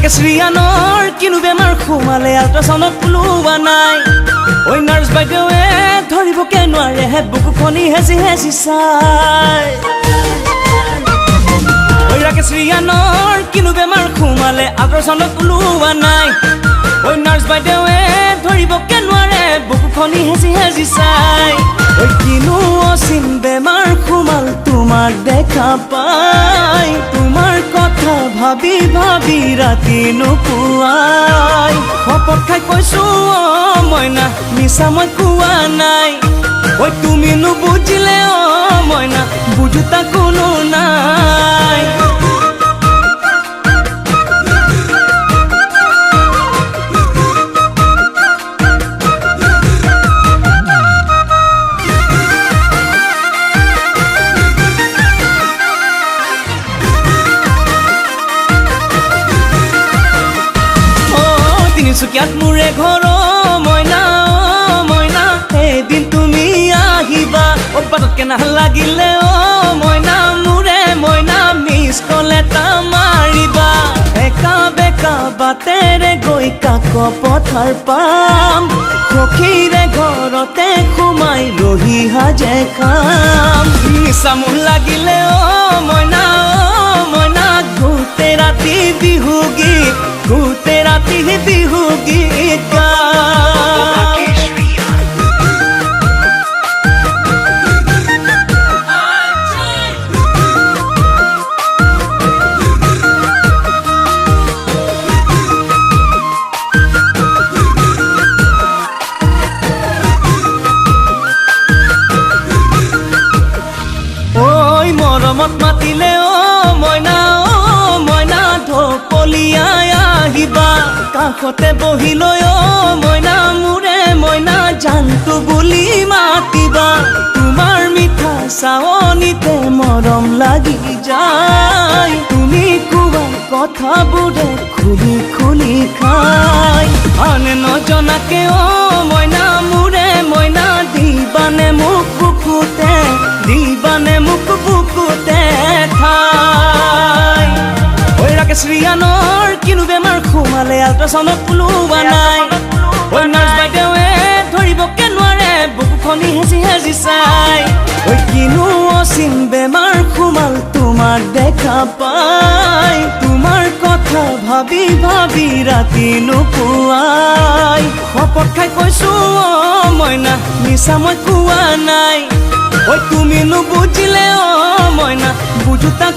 ৰাকেশ ৰিয়ানৰ কিনো বেমাৰ সোমালে আল্ট্ৰাচাউণ্ডত ওলোৱা নাই ঐ নাৰ্ছ বাইদেৱে ধৰিবকে নোৱাৰে হে বুকুখনি হেঁচি হেঁচি চাই ঐ ৰাকেশ ৰিয়ানৰ কিনো বেমাৰ সোমালে আল্ট্ৰাচাউণ্ডত ওলোৱা নাই ঐ নাৰ্ছ বাইদেৱে ধৰিবকে নোৱাৰে বুকুখনি হেঁচি হেঁচি চাই ঐ কিনো অচিন বেমাৰ সোমাল তোমাক দেখা পাই তোমাৰ কথা ভাবি ভাবি ৰাতি নুপুৱাই শপত খাই কৈছো মইনা মিছা মই কোৱা নাই ঐ তুমি নুবুজিলে মইনা বুজোতা কোনো নাই তিনিচুকীয়াত মোৰে ঘৰ মইনা মইনা এদিন তুমি আহিবা বাটতকে নালাগিলে মইনা মোৰে মইনা মিছ কল এটা মাৰিবা একা বেকা বাটেৰে গৈ কাক পথাৰ পাম সখীৰে ঘৰতে সোমাই ৰহি সাজে খাম নিচা মোৰ লাগিলে মইনা মইনা গোটেই ৰাতি বিহু গীত গোটেই ৰাতি বিহু গীত গাম ঐ মৰমত মাতিলে মইনা মইনা ঢপলিয়াই আহিবা কাষতে বহিলৈ মইনা মোৰে মইনা জানটো বুলি মাতিবা তোমাৰ মিঠা চাৱনিতে মৰম লাগি যায় তুমি কোৱা কথাবোৰে খুলি খুলি খাই আনে নজনাকে মইনা মোৰে মইনা দিবানে মোক বুকুতে দিবানে মোক বুকুতে ঠাই ঐ ৰাকেশ ৰিয়ানৰ কিনো বেমাৰ সোমালে আল্ট্ৰাচাউণ্ডত ওলোৱা নাই ঐ নাৰ্ছ বাইদেৱে ধৰিবকে নোৱাৰে বুকুখনি হেঁচি হেঁচি চাই ঐ কিনো অচিন বেমাৰ সোমাল তোমাক দেখা পাই তোমাৰ কথা ভাবি ভাবি ৰাতি নুপুৱাই শপত খাই কৈছো মইনা মিছা মই কোৱা নাই ঐ তুমি নুবুজিলে মইনা বুজোতা